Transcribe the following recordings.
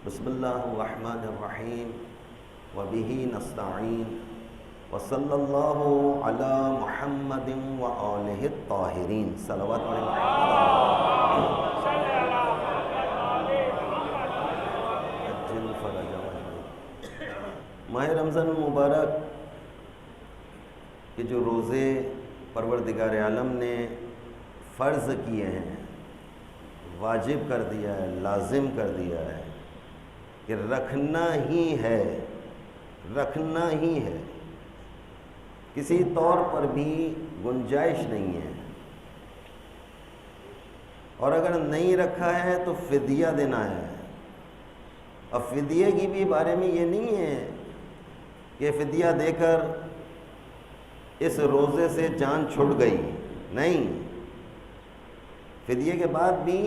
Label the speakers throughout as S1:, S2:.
S1: بسم اللہ الرحمن الرحیم وبہ نستعین وصلی اللہ علی محمد وآلہ الطاہرین صلوات علی محمد۔ ماہ رمضان المبارک کے جو روزے پروردگار عالم نے فرض کیے ہیں، واجب کر دیا ہے، لازم کر دیا ہے کہ رکھنا ہی ہے، رکھنا ہی ہے، کسی طور پر بھی گنجائش نہیں ہے، اور اگر نہیں رکھا ہے تو فدیہ دینا ہے۔ اب فدیے کی بھی بارے میں یہ نہیں ہے کہ فدیہ دے کر اس روزے سے جان چھٹ گئی، نہیں، فدیے کے بعد بھی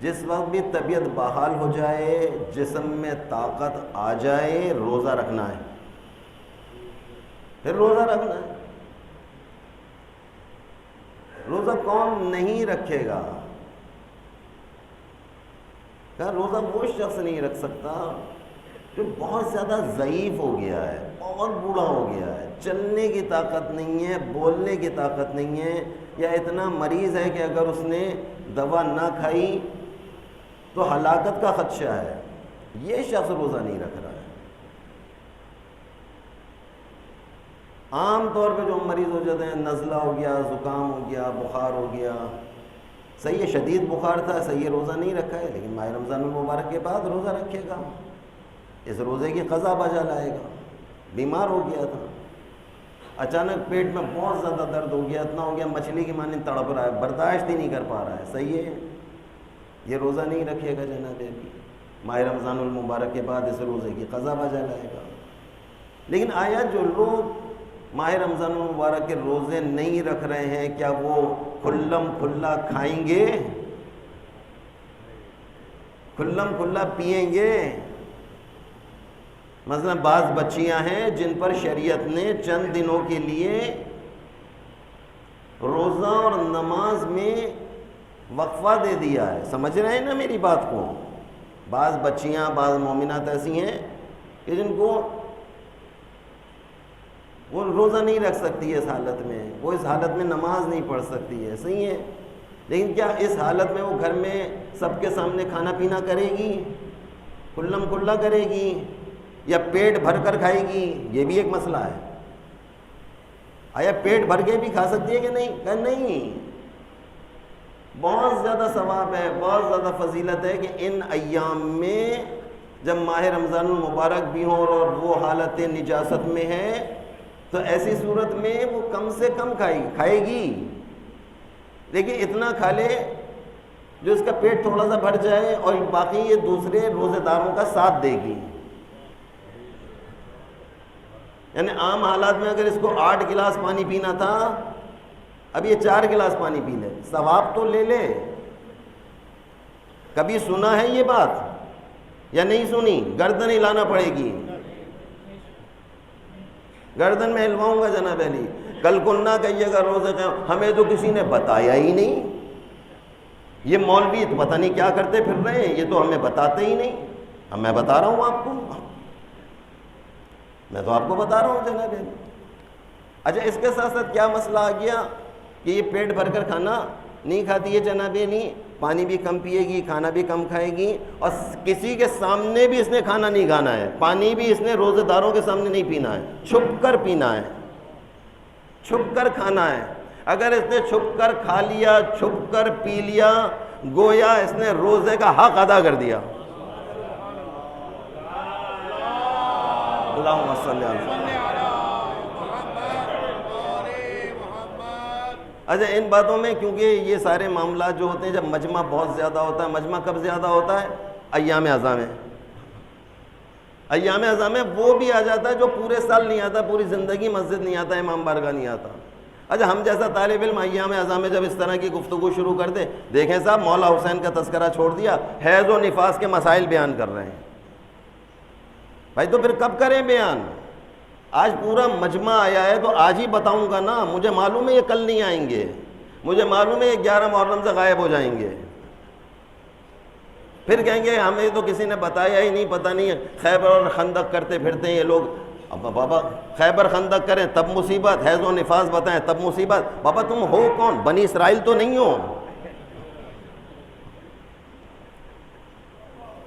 S1: جس وقت بھی طبیعت بحال ہو جائے، جسم میں طاقت آ جائے، روزہ رکھنا ہے، پھر روزہ رکھنا ہے۔ روزہ کون نہیں رکھے گا؟ کہ روزہ وہ شخص نہیں رکھ سکتا جو بہت زیادہ ضعیف ہو گیا ہے، بہت بوڑھا ہو گیا ہے، چلنے کی طاقت نہیں ہے، بولنے کی طاقت نہیں ہے، یا اتنا مریض ہے کہ اگر اس نے دوا نہ کھائی تو ہلاکت کا خدشہ ہے، یہ شخص روزہ نہیں رکھ رہا ہے۔ عام طور پہ جو مریض ہو جاتے ہیں، نزلہ ہو گیا، زکام ہو گیا، بخار ہو گیا، صحیح ہے شدید بخار تھا، صحیح ہے روزہ نہیں رکھا ہے، لیکن ماہ رمضان المبارک کے بعد روزہ رکھے گا، اس روزے کی قضا بجا لائے گا۔ بیمار ہو گیا تھا، اچانک پیٹ میں بہت زیادہ درد ہو گیا، اتنا ہو گیا مچھلی کی مانند تڑپ رہا ہے، برداشت ہی نہیں کر پا رہا ہے، صحیح ہے یہ روزہ نہیں رکھے گا جناب ابھی، ماہ رمضان المبارک کے بعد اس روزے کی قضا بجا لائے گا۔ لیکن آیا جو لوگ ماہ رمضان المبارک کے روزے نہیں رکھ رہے ہیں، کیا وہ کھلم کھلا کھائیں گے، کھلم کھلا پئیں گے؟ مثلا بعض بچیاں ہیں جن پر شریعت نے چند دنوں کے لیے روزہ اور نماز میں وقفہ دے دیا ہے، سمجھ رہے ہیں نا میری بات کو؟ بعض بچیاں، بعض مومنات ایسی ہیں کہ جن کو وہ روزہ نہیں رکھ سکتی ہے، اس حالت میں وہ اس حالت میں نماز نہیں پڑھ سکتی ہے، صحیح ہے، لیکن کیا اس حالت میں وہ گھر میں سب کے سامنے کھانا پینا کرے گی، کھلم کھلا کرے گی، یا پیٹ بھر کر کھائے گی؟ یہ بھی ایک مسئلہ ہے۔ آیا پیٹ بھر کے بھی کھا سکتی ہے کہ نہیں؟ کہ نہیں، بہت زیادہ ثواب ہے، بہت زیادہ فضیلت ہے کہ ان ایام میں جب ماہ رمضان المبارک بھی ہو اور وہ حالت نجاست میں ہے تو ایسی صورت میں وہ کم سے کم کھائے گی، لیکن اتنا کھا لے جو اس کا پیٹ تھوڑا سا بھر جائے اور باقی یہ دوسرے روزے داروں کا ساتھ دے گی۔ یعنی عام حالات میں اگر اس کو 8 گلاس پانی پینا تھا، اب یہ 4 گلاس پانی پی لے، ثواب تو لے لے۔ کبھی سنا ہے یہ بات یا نہیں سنی؟ گردن ہلانا پڑے گی، گردن میں ہلواؤں گا جناب علی، کل کو نہ کہیے گا روزے قیام ہمیں تو کسی نے بتایا ہی نہیں، یہ مولوی تو پتہ نہیں کیا کرتے پھر رہے ہیں، یہ تو ہمیں بتاتے ہی نہیں۔ اب میں بتا رہا ہوں آپ کو، میں تو آپ کو بتا رہا ہوں جناب علی۔ اچھا اس کے ساتھ ساتھ کیا مسئلہ آ گیا کہ یہ پیٹ بھر کر کھانا نہیں کھاتی ہے جناب علی، پانی بھی کم پیے گی، کھانا بھی کم کھائے گی، اور کسی کے سامنے بھی اس نے کھانا نہیں کھانا ہے، پانی بھی اس نے روزے داروں کے سامنے نہیں پینا ہے، چھپ کر پینا ہے، چھپ کر کھانا ہے۔ اگر اس نے چھپ کر کھا لیا، چھپ کر پی لیا، گویا اس نے روزے کا حق ادا کر دیا۔ اللہم صلی اللہ۔ اچھا ان باتوں میں کیونکہ یہ سارے معاملات جو ہوتے ہیں جب مجمع بہت زیادہ ہوتا ہے، مجمع کب زیادہ ہوتا ہے؟ ایام اعظام میں، ایام اعظام میں وہ بھی آ جاتا ہے جو پورے سال نہیں آتا، پوری زندگی مسجد نہیں آتا، امام بارگاہ نہیں آتا۔ اچھا ہم جیسا طالب علم ایام اعظام میں جب اس طرح کی گفتگو شروع کر دے، دیکھیں صاحب مولا حسین کا تذکرہ چھوڑ دیا، حیض و نفاس کے مسائل بیان کر رہے ہیں، بھائی تو پھر کب کریں بیان؟ آج پورا مجمع آیا ہے تو آج ہی بتاؤں گا نا، مجھے معلوم ہے یہ کل نہیں آئیں گے، مجھے معلوم ہے یہ 11 محرم سے غائب ہو جائیں گے، پھر کہیں گے ہمیں تو کسی نے بتایا ہی نہیں، پتہ نہیں ہے، خیبر اور خندق کرتے پھرتے ہیں یہ لوگ۔ اب بابا خیبر خندق کریں تب مصیبت، حیض و نفاس بتائیں تب مصیبت، بابا تم ہو کون؟ بنی اسرائیل تو نہیں ہو۔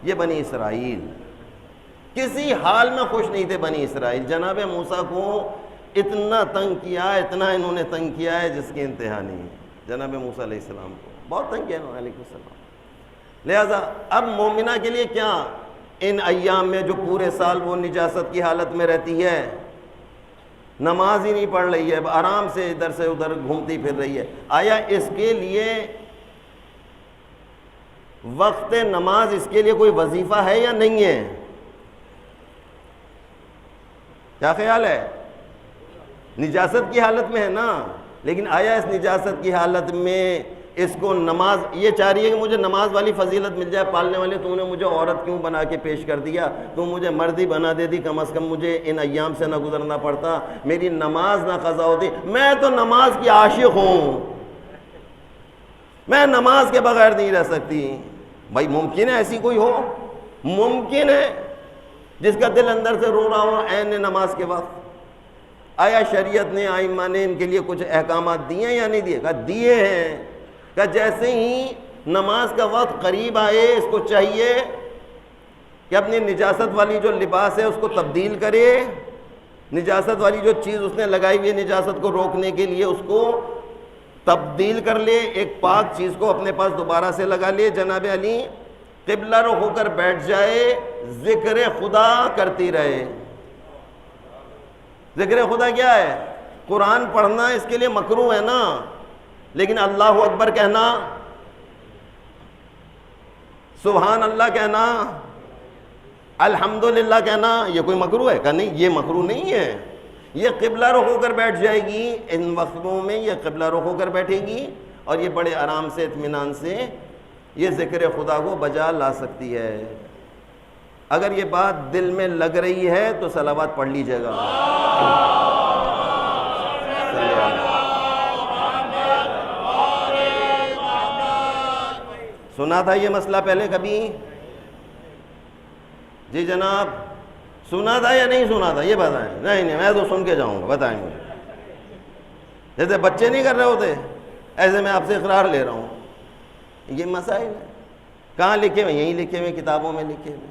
S1: یہ بنی اسرائیل کسی حال میں خوش نہیں تھے۔ بنی اسرائیل جناب موسیٰ کو اتنا تنگ کیا، اتنا انہوں نے تنگ کیا ہے جس کی انتہا نہیں ہے۔ جناب موسیٰ علیہ السلام کو بہت تنگ کیا انہوں نے، علیہ السلام۔ لہذا اب مومنہ کے لیے کیا ان ایام میں جو پورے سال وہ نجاست کی حالت میں رہتی ہے، نماز ہی نہیں پڑھ رہی ہے، آرام سے ادھر سے ادھر گھومتی پھر رہی ہے، آیا اس کے لیے وقت نماز، اس کے لیے کوئی وظیفہ ہے یا نہیں ہے؟ کیا خیال ہے؟ نجاست کی حالت میں ہے نا، لیکن آیا اس نجاست کی حالت میں اس کو نماز یہ چاہ رہی ہے کہ مجھے نماز والی فضیلت مل جائے؟ پالنے والے تو نے مجھے عورت کیوں بنا کے پیش کر دیا؟ تو مجھے مردی بنا دے دی، کم از کم مجھے ان ایام سے نہ گزرنا پڑتا، میری نماز نہ قضا ہوتی۔ میں تو نماز کی عاشق ہوں، میں نماز کے بغیر نہیں رہ سکتی۔ بھائی ممکن ہے ایسی کوئی ہو؟ ممکن ہے جس کا دل اندر سے رو رہا ہو عین نماز کے وقت؟ آیا شریعت نے، ائمہ نے ان کے لیے کچھ احکامات دیے یا نہیں دیے؟ کہا دیے ہیں، کہ جیسے ہی نماز کا وقت قریب آئے اس کو چاہیے کہ اپنی نجاست والی جو لباس ہے اس کو تبدیل کرے، نجاست والی جو چیز اس نے لگائی ہوئی ہے نجاست کو روکنے کے لیے اس کو تبدیل کر لے، ایک پاک چیز کو اپنے پاس دوبارہ سے لگا لے۔ جناب علی قبلہ رخ ہو کر بیٹھ جائے، ذکر خدا کرتی رہے۔ ذکر خدا کیا ہے؟ قرآن پڑھنا اس کے لیے مکروہ ہے نا، لیکن اللہ اکبر کہنا، سبحان اللہ کہنا، الحمدللہ کہنا، یہ کوئی مکروہ ہے؟ کہ نہیں، یہ مکروہ نہیں ہے۔ یہ قبلہ رخ ہو کر بیٹھ جائے گی، ان وقتوں میں یہ قبلہ رخ ہو کر بیٹھے گی اور یہ بڑے آرام سے اطمینان سے یہ ذکر خدا کو بجا لا سکتی ہے۔ اگر یہ بات دل میں لگ رہی ہے تو صلوات پڑھ لیجیے گا۔ سنا تھا یہ مسئلہ پہلے کبھی؟ جی جناب، سنا تھا یا نہیں سنا تھا؟ یہ بتائیں۔ نہیں میں تو سن کے جاؤں گا، بتائیں مجھے۔ جیسے بچے نہیں کر رہے ہوتے ایسے میں آپ سے اقرار لے رہا ہوں۔ یہ مسائل ہے، کہاں لکھے ہوئے؟ یہیں لکھے ہوئے، کتابوں میں لکھے ہوئے،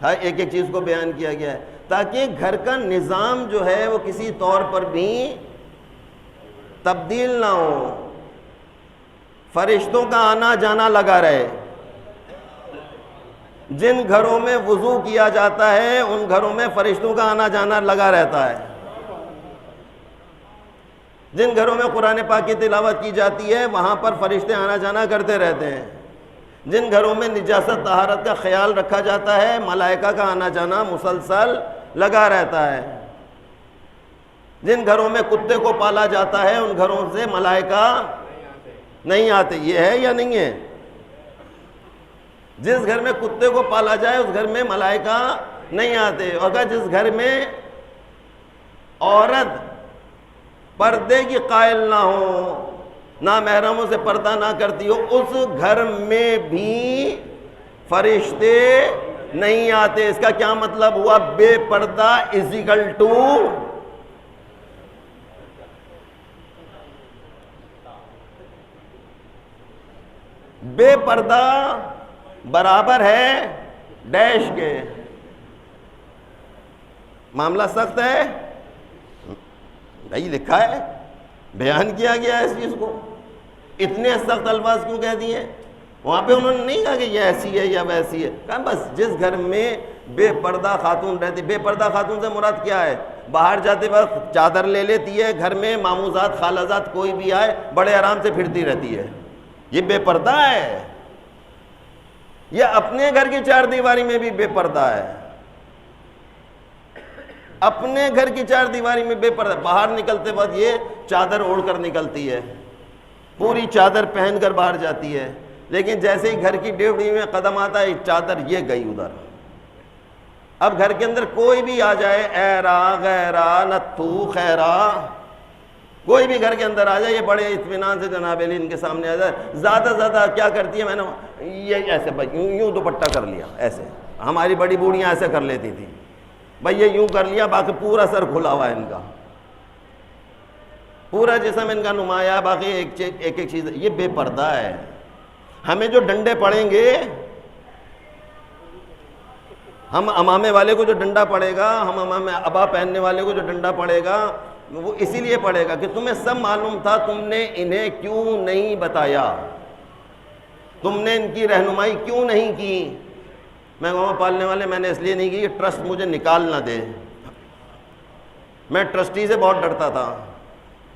S1: ہر ایک ایک چیز کو بیان کیا گیا ہے تاکہ گھر کا نظام جو ہے وہ کسی طور پر بھی تبدیل نہ ہو، فرشتوں کا آنا جانا لگا رہے۔ جن گھروں میں وضو کیا جاتا ہے ان گھروں میں فرشتوں کا آنا جانا لگا رہتا ہے۔ جن گھروں میں قرآن پاک کی تلاوت کی جاتی ہے وہاں پر فرشتے آنا جانا کرتے رہتے ہیں۔ جن گھروں میں نجاست طہارت کا خیال رکھا جاتا ہے ملائکہ کا آنا جانا مسلسل لگا رہتا ہے۔ جن گھروں میں کتے کو پالا جاتا ہے ان گھروں سے ملائکہ نہیں آتے۔ یہ ہے یا نہیں ہے؟ جس گھر میں کتے کو پالا جائے اس گھر میں ملائکہ نہیں آتے۔ اور جس گھر میں عورت پردے کی قائل نہ ہو، نہ محرموں سے پردہ نہ کرتی ہو، اس گھر میں بھی فرشتے نہیں آتے۔ اس کا کیا مطلب ہوا؟ بے پردہ = بے پردہ برابر ہے ڈیش کے۔ معاملہ سخت ہے بھائی، لکھا ہے، بیان کیا گیا ہے اس چیز کو۔ اتنے سخت الفاظ کیوں کہہ دیے؟ وہاں پہ انہوں نے نہیں کہا کہ یہ ایسی ہے یا ویسی ہے، کہا بس جس گھر میں بے پردہ خاتون رہتی۔ بے پردہ خاتون سے مراد کیا ہے؟ باہر جاتے وقت چادر لے لیتی ہے، گھر میں ماموزات خالازات کوئی بھی آئے بڑے آرام سے پھرتی رہتی ہے، یہ بے پردہ ہے۔ یہ اپنے گھر کی چار دیواری میں بھی بے پردہ ہے، اپنے گھر کی چار دیواری میں بے پردہ۔ باہر نکلتے وقت یہ چادر اوڑھ کر نکلتی ہے، پوری چادر پہن کر باہر جاتی ہے، لیکن جیسے ہی گھر کی ڈیوڑی میں قدم آتا ہے چادر یہ گئی ادھر۔ اب گھر کے اندر کوئی بھی آ جائے، ایرا غیرا نتھو خیرا، کوئی بھی گھر کے اندر آ جائے، یہ بڑے اطمینان سے جناب علی ان کے سامنے آ جائے. زیادہ زیادہ کیا کرتی ہے، میں نے یہ ایسے یوں دوپٹہ کر لیا، ایسے ہماری بڑی بوڑھیاں ایسے کر لیتی تھی بھائی، یہ یوں کر لیا، باقی پورا سر کھلا ہوا ہے ان کا، پورا جسم ان کا نمایاں، باقی ایک ایک چیز. یہ بے پردہ ہے. ہمیں جو ڈنڈے پڑیں گے، ہم امامے والے کو جو ڈنڈا پڑے گا، ہم امامے ابا پہننے والے کو جو ڈنڈا پڑے گا، وہ اسی لیے پڑے گا کہ تمہیں سب معلوم تھا، تم نے انہیں کیوں نہیں بتایا، تم نے ان کی رہنمائی کیوں نہیں کی. میں گاؤں پالنے والے میں نے اس لیے نہیں کی کہ ٹرسٹ مجھے نکال نہ دے. میں ٹرسٹی سے بہت ڈرتا تھا.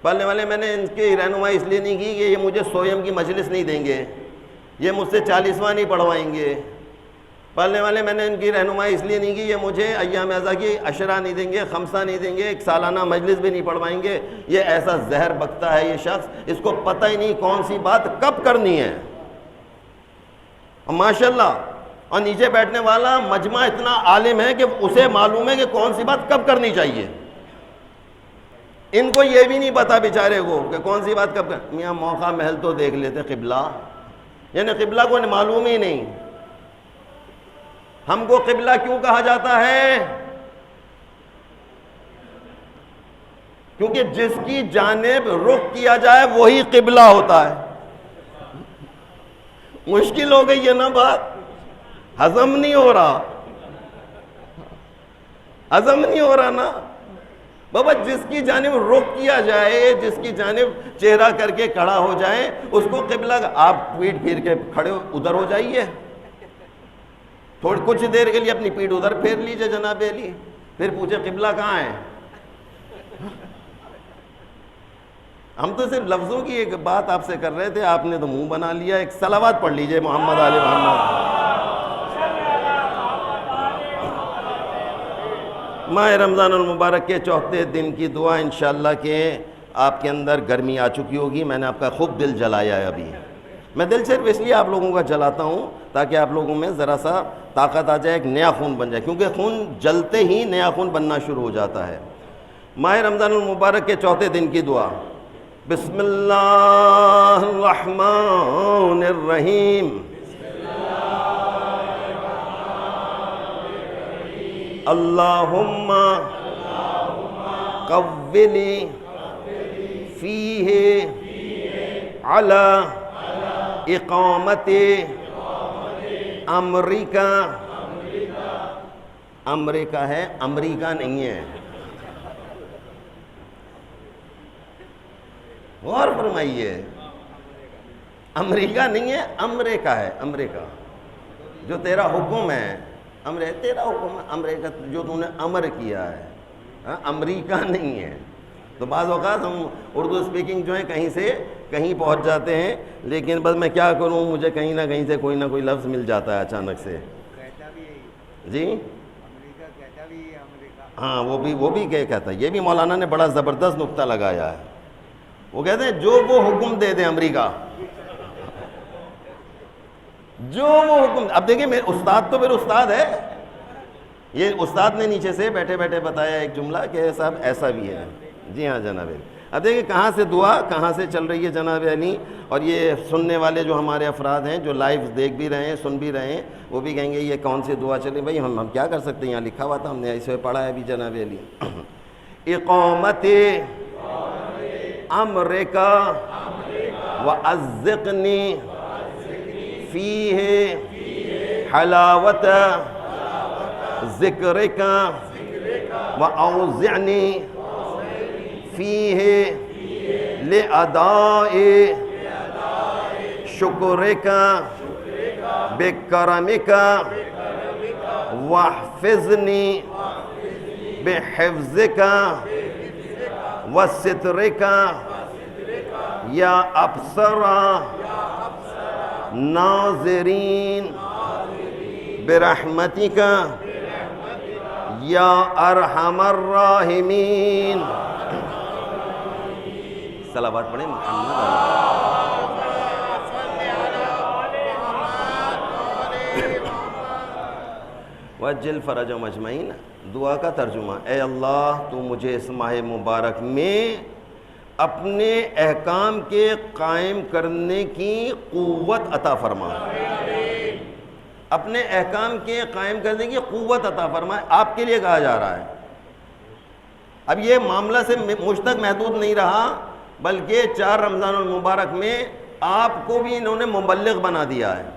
S1: پالنے والے میں نے ان کی رہنمائی اس لیے نہیں کی کہ یہ مجھے سویم کی مجلس نہیں دیں گے، یہ مجھ سے 40واں نہیں پڑھوائیں گے. پالنے والے میں نے ان کی رہنمائی اس لیے نہیں کی، یہ مجھے ایام اعضا کی عشرہ نہیں دیں گے، خمسہ نہیں دیں گے، ایک سالانہ مجلس بھی نہیں پڑھوائیں گے. یہ ایسا زہر بکتا ہے یہ شخص، اس کو پتہ ہی نہیں کون سی بات کب کرنی ہے. اور ماشاءاللہ، اور نیچے بیٹھنے والا مجمع اتنا عالم ہے کہ اسے معلوم ہے کہ کون سی بات کب کرنی چاہیے. ان کو یہ بھی نہیں پتا بیچارے کو کہ کون سی بات کب میاں موقع محل تو دیکھ لیتے قبلہ، یعنی قبلہ کو معلوم ہی نہیں. ہم کو قبلہ کیوں کہا جاتا ہے؟ کیونکہ جس کی جانب رخ کیا جائے وہی قبلہ ہوتا ہے. مشکل ہو گئی ہے نا بات، ہضم نہیں ہو رہا، ہضم نہیں ہو رہا نا بابا. جس کی جانب رخ کیا جائے، جس کی جانب چہرہ کر کے کھڑا ہو جائے، اس کو قبلہ. آپ پیٹ پھیر کے کھڑے ادھر ہو جائیے، تھوڑی کچھ دیر کے لیے اپنی پیٹ ادھر پھیر لیجئے جناب علی، پھر پوچھے قبلہ کہاں ہے. ہم تو صرف لفظوں کی ایک بات آپ سے کر رہے تھے، آپ نے تو منہ بنا لیا. ایک صلوات پڑھ لیجئے محمد آل محمد. ماہ رمضان المبارک کے چوتھے دن کی دعا انشاءاللہ کہ آپ کے اندر گرمی آ چکی ہوگی. میں نے آپ کا خوب دل جلایا ہے. ابھی میں دل صرف اس لیے آپ لوگوں کا جلاتا ہوں تاکہ آپ لوگوں میں ذرا سا طاقت آ جائے، ایک نیا خون بن جائے، کیونکہ خون جلتے ہی نیا خون بننا شروع ہو جاتا ہے. ماہ رمضان المبارک کے چوتھے دن کی دعا. بسم اللہ الرحمن الرحیم. اللہم قولی فیہ علی اقامت امریکہ. امریکہ ہے، امریکہ نہیں ہے. غور فرمائیے، امریکہ نہیں ہے، امریکہ ہے. امریکہ جو تیرا حکم ہے، تیرا حکم ہے، امریکہ جو تو نے امر کیا ہے، امریکہ نہیں ہے. تو بعض اوقات ہم اردو اسپیکنگ جو ہے کہیں سے کہیں پہنچ جاتے ہیں، لیکن بس میں کیا کروں، مجھے کہیں نہ کہیں سے کوئی نہ کوئی لفظ مل جاتا ہے اچانک سے. جی ہاں، وہ بھی کیا کہتا ہے. یہ بھی مولانا نے بڑا زبردست نقطہ لگایا ہے. وہ کہتے ہیں جو وہ حکم دے دیں امریکہ، جو وہ حکم. اب دیکھیں میرے استاد تو میرے استاد ہے. یہ استاد نے نیچے سے بیٹھے بیٹھے بتایا ایک جملہ کہ صاحب ایسا بھی ہے. جی ہاں جناب علی. اب دیکھیں کہاں سے دعا کہاں سے چل رہی ہے جناب علی. اور یہ سننے والے جو ہمارے افراد ہیں جو لائیو دیکھ بھی رہے ہیں، سن بھی رہے ہیں، وہ بھی کہیں گے یہ کون سی دعا چلی. بھائی ہم کیا کر سکتے ہیں، یہاں لکھا ہوا تھا، ہم نے اسے پڑھا ہے ابھی جناب علی. اقامت امریکہ وَأَزِّقْنِي فِيهِ حَلَاوَةَ ذِكْرِكَ وَأَوْزِعْنِي فِيهِ لِأَدَاءِ شُكْرِكَ بِكَرَمِكَ وَاحْفِظْنِي بِحِفْظِكَ وَسِتْرِكَ یا ابصر ناظرین برحمتک یا ارحم الراحمین. صلوات پڑھیں محمد. وجل فرجهم اجمعین. دعا کا ترجمہ: اے اللہ تو مجھے اس ماہ مبارک میں اپنے احکام کے قائم کرنے کی قوت عطا فرما، اپنے احکام کے قائم کرنے کی قوت عطا فرمائے، آپ کے لیے کہا جا رہا ہے۔ اب یہ معاملہ سے مجھ تک محدود نہیں رہا، بلکہ 4 رمضان المبارک میں آپ کو بھی انہوں نے مبلغ بنا دیا ہے۔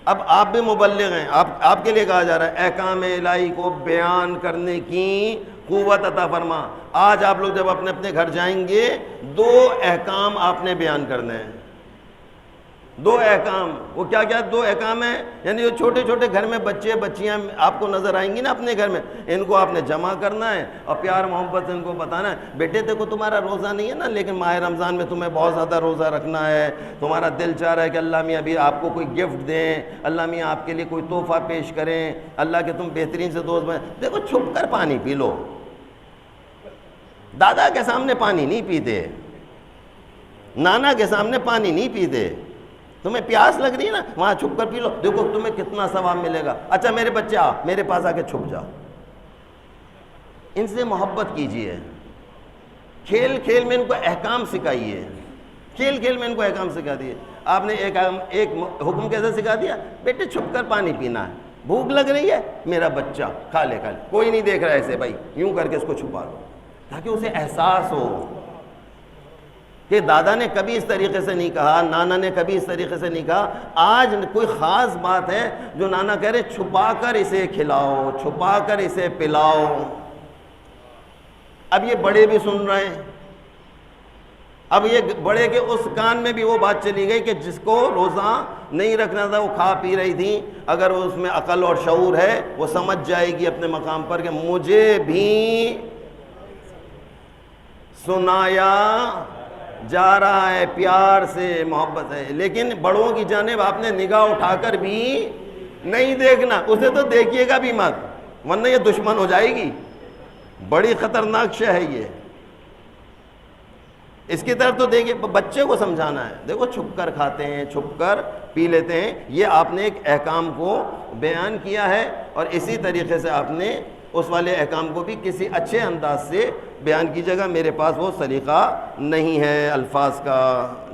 S1: اب آپ بھی مبلغ ہیں، آپ کے لیے کہا جا رہا ہے احکام الہی کو بیان کرنے کی قوت عطا فرما۔ آج آپ لوگ جب اپنے اپنے گھر جائیں گے 2 احکام آپ نے بیان کرنے ہیں، 2 احکام۔ وہ کیا کیا 2 احکام ہیں؟ یعنی جو چھوٹے چھوٹے گھر میں بچے بچیاں آپ کو نظر آئیں گی نا اپنے گھر میں، ان کو آپ نے جمع کرنا ہے اور پیار محبت سے ان کو بتانا ہے، بیٹے دیکھو تمہارا روزہ نہیں ہے نا، لیکن ماہ رمضان میں تمہیں بہت زیادہ روزہ رکھنا ہے، تمہارا دل چاہ رہا ہے کہ اللہ میاں ابھی آپ کو کوئی گفٹ دیں، اللہ میاں آپ کے لیے کوئی تحفہ پیش کریں، اللہ کے تم بہترین سے دوست بنیں، دیکھو چھپ کر پانی پی لو۔ دادا کے سامنے پانی نہیں پیتے، نانا کے سامنے پانی نہیں پیتے، تمہیں پیاس لگ رہی ہے نا وہاں چھپ کر پی لو، دیکھو تمہیں کتنا ثواب ملے گا۔ اچھا میرے بچے آ میرے پاس آ کے چھپ جاؤ، ان سے محبت کیجئے، کھیل کھیل میں ان کو احکام سکھائیے، کھیل کھیل میں ان کو احکام سکھا دیے۔ آپ نے ایک حکم کیسے سکھا دیا؟ بیٹے چھپ کر پانی پینا ہے، بھوک لگ رہی ہے میرا بچہ کھا لے، کوئی نہیں دیکھ رہا ایسے، بھائی یوں کر کے اس کو چھپا دو تاکہ اسے احساس ہو کہ دادا نے کبھی اس طریقے سے نہیں کہا، نانا نے کبھی اس طریقے سے نہیں کہا۔ آج کوئی خاص بات ہے جو نانا کہہ رہے چھپا کر اسے کھلاؤ، چھپا کر اسے پلاؤ۔ اب یہ بڑے بھی سن رہے ہیں، اب یہ بڑے کے اس کان میں بھی وہ بات چلی گئی کہ جس کو روزہ نہیں رکھنا تھا وہ کھا پی رہی تھی، اگر اس میں عقل اور شعور ہے وہ سمجھ جائے گی اپنے مقام پر کہ مجھے بھی سنایا جا رہا ہے، پیار سے محبت ہے، لیکن بڑوں کی جانب آپ نے نگاہ اٹھا کر بھی نہیں دیکھنا، اسے تو دیکھیے گا بھی مت ورنہ یہ دشمن ہو جائے گی، بڑی خطرناک شے ہے یہ، اس کی طرف تو دیکھیے۔ بچے کو سمجھانا ہے، دیکھو چھپ کر کھاتے ہیں، چھپ کر پی لیتے ہیں، یہ آپ نے ایک احکام کو بیان کیا ہے، اور اسی طریقے سے آپ نے اس والے احکام کو بھی کسی اچھے انداز سے بیان کیجیے گا۔ میرے پاس وہ سلیقہ نہیں ہے الفاظ کا،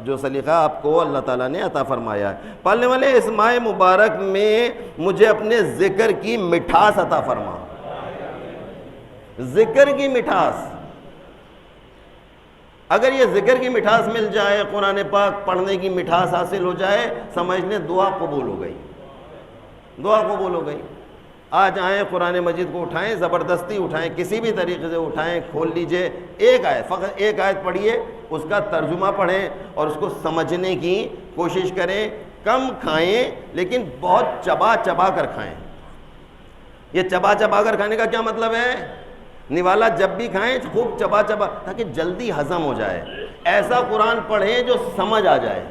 S1: جو سلیقہ آپ کو اللہ تعالیٰ نے عطا فرمایا ہے۔ پالنے والے اس ماہ مبارک میں مجھے اپنے ذکر کی مٹھاس عطا فرما، ذکر کی مٹھاس۔ اگر یہ ذکر کی مٹھاس مل جائے، قرآن پاک پڑھنے کی مٹھاس حاصل ہو جائے، سمجھ لیں دعا قبول ہو گئی، دعا قبول ہو گئی۔ آج آئیں قرآن مجید کو اٹھائیں، زبردستی اٹھائیں، کسی بھی طریقے سے اٹھائیں، کھول لیجئے، ایک آیت، فقط ایک آیت پڑھیے، اس کا ترجمہ پڑھیں اور اس کو سمجھنے کی کوشش کریں۔ کم کھائیں لیکن بہت چبا چبا کر کھائیں۔ یہ چبا چبا کر کھانے کا کیا مطلب ہے؟ نوالا جب بھی کھائیں خوب چبا چبا، تاکہ جلدی ہضم ہو جائے، ایسا قرآن پڑھیں جو سمجھ آ جائے۔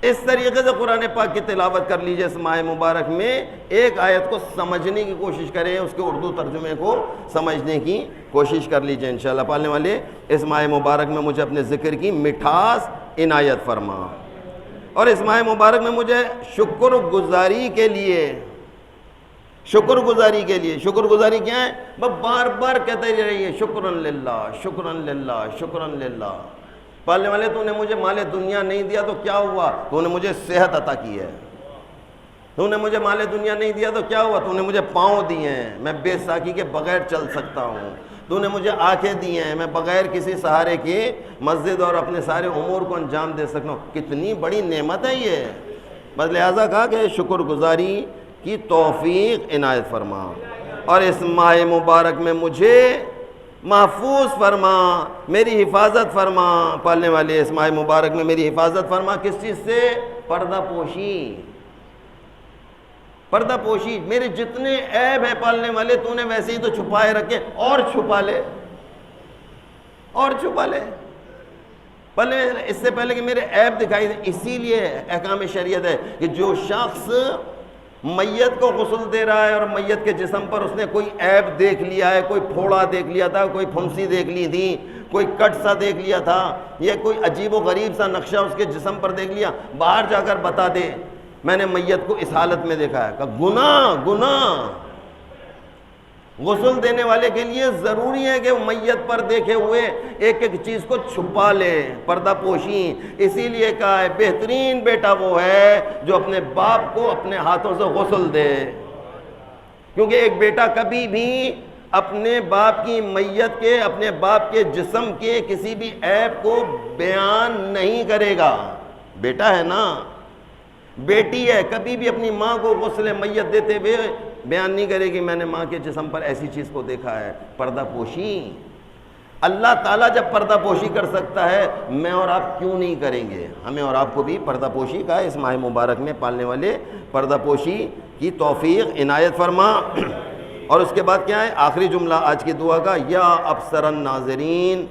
S1: اس طریقے سے قرآن پاک کی تلاوت کر لیجئے اس ماہ مبارک میں، ایک آیت کو سمجھنے کی کوشش کریں، اس کے اردو ترجمے کو سمجھنے کی کوشش کر لیجئے انشاءاللہ۔ پالنے والے اس ماہ مبارک میں مجھے اپنے ذکر کی مٹھاس عنایت فرما، اور اس ماہ مبارک میں مجھے شکر گزاری کے لیے شکر گزاری کیا ہے؟ بار بار کہتے رہیے شکرن للہ، شکرن للہ، شکرن للہ۔ پالنے والے تو نے مجھے مال دنیا نہیں دیا تو کیا ہوا؟ تو نے مجھے صحت عطا کی ہے۔ تو نے مجھے مال دنیا نہیں دیا تو کیا ہوا؟ تو نے مجھے پاؤں دیے ہیں، میں بے ساکی کے بغیر چل سکتا ہوں۔ تو نے مجھے آنکھیں دی ہیں، میں بغیر کسی سہارے کے مسجد اور اپنے سارے امور کو انجام دے سکتا ہوں۔ کتنی بڑی نعمت ہے یہ، بس لہٰذا کہا کہ شکر گزاری کی توفیق عنایت فرما، اور اس ماہ مبارک میں مجھے محفوظ فرما، میری حفاظت فرما۔ پالنے والے اس ماہ مبارک میں میری حفاظت فرما، کس چیز سے؟ پردہ پوشی، پردہ پوشی۔ میرے جتنے عیب ہیں پالنے والے تو نے ویسے ہی تو چھپائے رکھے، اور چھپا لے، اور چھپا لے۔ پہلے اس سے پہلے کہ میرے عیب دکھائی دیں، اسی لیے احکام شریعت ہے کہ جو شخص میت کو غسل دے رہا ہے اور میت کے جسم پر اس نے کوئی عیب دیکھ لیا ہے، کوئی پھوڑا دیکھ لیا تھا، کوئی پھنسی دیکھ لی تھی، کوئی کٹ سا دیکھ لیا تھا، یا کوئی عجیب و غریب سا نقشہ اس کے جسم پر دیکھ لیا، باہر جا کر بتا دے میں نے میت کو اس حالت میں دیکھا ہے، کہ گناہ غسل دینے والے کے لیے ضروری ہے کہ وہ میت پر دیکھے ہوئے ایک ایک چیز کو چھپا لے، پردہ پوشی۔ اسی لیے کہا ہے بہترین بیٹا وہ ہے جو اپنے باپ کو اپنے ہاتھوں سے غسل دے، کیونکہ ایک بیٹا کبھی بھی اپنے باپ کی میت کے، اپنے باپ کے جسم کے کسی بھی عیب کو بیان نہیں کرے گا۔ بیٹا ہے نا، بیٹی ہے، کبھی بھی اپنی ماں کو غسل میت دیتے ہوئے بیان نہیں کرے گی میں نے ماں کے جسم پر ایسی چیز کو دیکھا ہے۔ پردہ پوشی اللہ تعالیٰ جب پردہ پوشی کر سکتا ہے، میں اور آپ کیوں نہیں کریں گے؟ ہمیں اور آپ کو بھی پردہ پوشی کا اس ماہ مبارک میں پالنے والے پردہ پوشی کی توفیق عنایت فرما۔ اور اس کے بعد کیا ہے آخری جملہ آج کی دعا کا، یا ابصر الناظرین،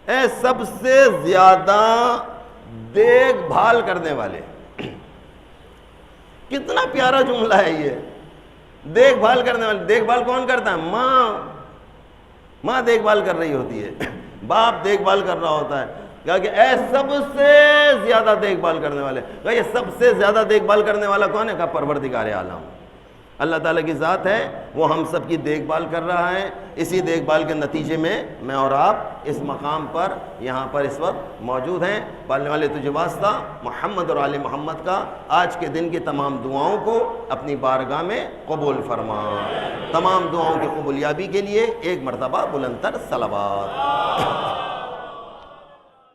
S1: اے سب سے زیادہ دیکھ بھال کرنے والے۔ کتنا پیارا جملہ ہے یہ، دیکھ بھال کرنے والے۔ دیکھ بھال کون کرتا ہے؟ ماں دیکھ بھال کر رہی ہوتی ہے، باپ دیکھ بھال کر رہا ہوتا ہے۔ کہا کہ اے سب سے زیادہ دیکھ بھال کرنے والے۔ کہا یہ سب سے زیادہ دیکھ بھال کرنے والا کون ہے؟ کہا پروردگار عالم، اللہ تعالیٰ کی ذات ہے، وہ ہم سب کی دیکھ بھال کر رہا ہے۔ اسی دیکھ بھال کے نتیجے میں میں اور آپ اس مقام پر یہاں پر اس وقت موجود ہیں۔ پالنے والے تجھے واسطہ محمد اور آل محمد کا آج کے دن کی تمام دعاؤں کو اپنی بارگاہ میں قبول فرما۔ تمام دعاؤں کی قبولیابی کے لیے ایک مرتبہ بلند تر صلوات۔